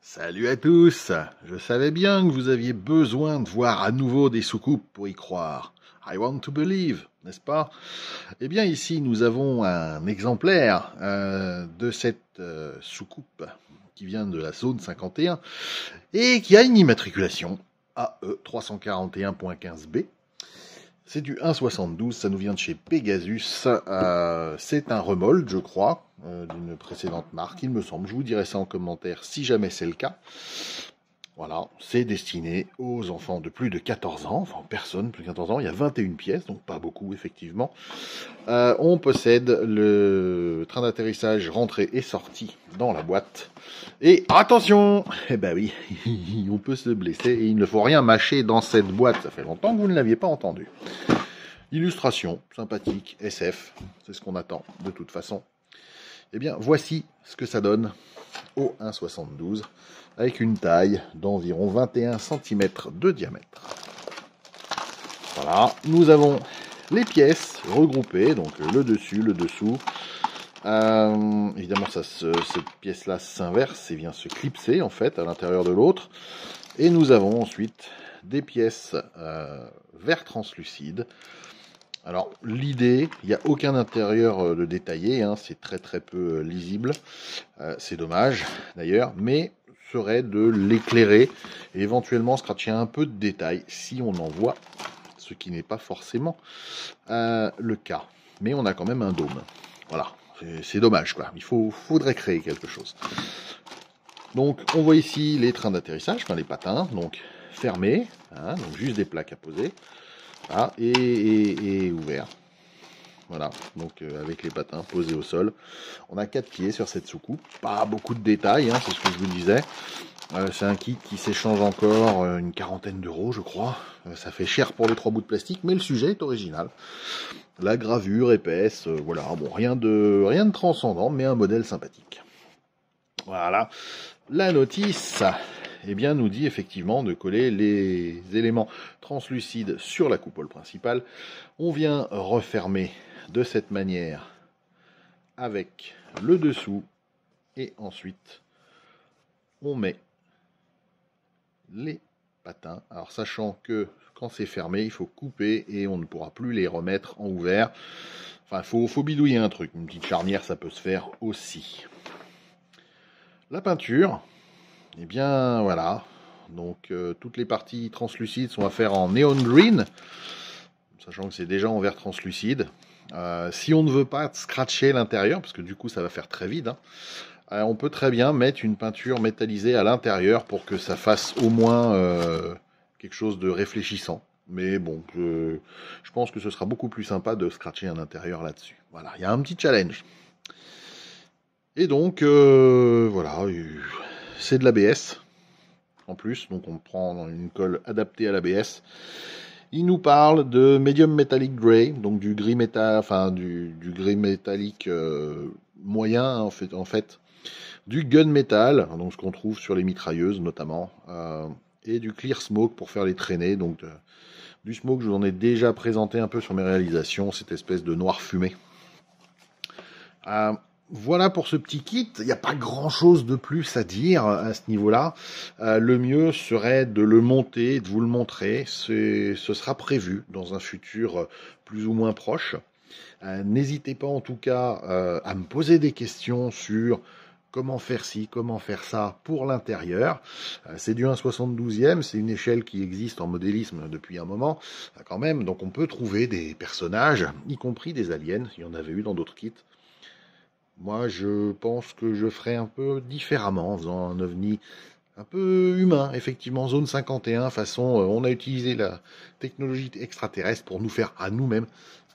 Salut à tous. Je savais bien que vous aviez besoin de voir à nouveau des soucoupes pour y croire. I want to believe, n'est-ce pas? Eh bien ici nous avons un exemplaire de cette soucoupe qui vient de la zone 51 et qui a une immatriculation AE 341.15B. C'est du 1,72, ça nous vient de chez Pegasus. C'est un remolde, je crois, d'une précédente marque, il me semble. Je vous dirai ça en commentaire si jamais c'est le cas. Voilà, c'est destiné aux enfants de plus de 14 ans, enfin personne plus de 14 ans. Il y a 21 pièces, donc pas beaucoup effectivement. On possède le train d'atterrissage rentrée et sortie dans la boîte. Et attention, eh ben oui, on peut se blesser et il ne faut rien mâcher dans cette boîte. Ça fait longtemps que vous ne l'aviez pas entendu. Illustration sympathique, SF, c'est ce qu'on attend de toute façon. Eh bien, voici ce que ça donne au 1,72 avec une taille d'environ 21 cm de diamètre. Voilà, nous avons les pièces regroupées, donc le dessus, le dessous. Évidemment, cette pièce-là s'inverse et vient se clipser en fait à l'intérieur de l'autre. Et nous avons ensuite des pièces verre translucide. Alors l'idée, il n'y a aucun intérieur de détaillé, hein, c'est très peu lisible. C'est dommage d'ailleurs, mais serait de l'éclairer et éventuellement scratcher un peu de détails si on en voit, ce qui n'est pas forcément le cas. Mais on a quand même un dôme. Voilà, c'est dommage quoi. Faudrait créer quelque chose. Donc on voit ici les trains d'atterrissage, enfin les patins, donc fermés, hein, donc juste des plaques à poser, voilà, et ouverts. Voilà, donc avec les patins posés au sol. On a 4 pieds sur cette soucoupe, pas beaucoup de détails, hein, c'est ce que je vous disais. C'est un kit qui s'échange encore une quarantaine d'euros, je crois. Ça fait cher pour les 3 bouts de plastique, mais le sujet est original. La gravure épaisse, voilà, bon, rien de transcendant, mais un modèle sympathique. Voilà, la notice, eh bien, nous dit effectivement de coller les éléments translucides sur la coupole principale. On vient refermer de cette manière avec le dessous et ensuite on met les patins. Alors sachant que quand c'est fermé, il faut couper et on ne pourra plus les remettre en ouvert. Enfin, faut bidouiller un truc. Une petite charnière, ça peut se faire aussi. La peinture, eh bien voilà. Donc toutes les parties translucides sont à faire en neon green, sachant que c'est déjà en verre translucide. Si on ne veut pas scratcher l'intérieur, parce que du coup ça va faire très vide, hein, on peut très bien mettre une peinture métallisée à l'intérieur pour que ça fasse au moins quelque chose de réfléchissant. Mais bon, je pense que ce sera beaucoup plus sympa de scratcher un intérieur là-dessus. Voilà, il y a un petit challenge. Et donc, voilà, c'est de l'ABS en plus, donc on prend une colle adaptée à l'ABS. Il nous parle de medium metallic gray, donc du gris métal, enfin du gris métallique moyen en fait, du gun metal, donc ce qu'on trouve sur les mitrailleuses notamment, et du clear smoke pour faire les traînées, donc du smoke. Je vous en ai déjà présenté un peu sur mes réalisations, cette espèce de noir fumé. Voilà pour ce petit kit. Il n'y a pas grand chose de plus à dire à ce niveau-là. Le mieux serait de le monter, de vous le montrer. Ce sera prévu dans un futur plus ou moins proche. N'hésitez pas en tout cas à me poser des questions sur comment faire ci, comment faire ça pour l'intérieur. C'est du 1/72e, c'est une échelle qui existe en modélisme depuis un moment quand même. Donc on peut trouver des personnages, y compris des aliens. Il y en avait eu dans d'autres kits. Moi, je pense que je ferai un peu différemment en faisant un ovni un peu humain, effectivement, zone 51, façon, on a utilisé la technologie extraterrestre pour nous faire à nous-mêmes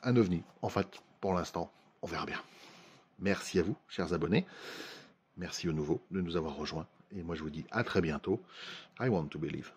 un ovni. En fait, pour l'instant, on verra bien. Merci à vous, chers abonnés. Merci aux nouveaux de nous avoir rejoints. Et moi, je vous dis à très bientôt. I want to believe.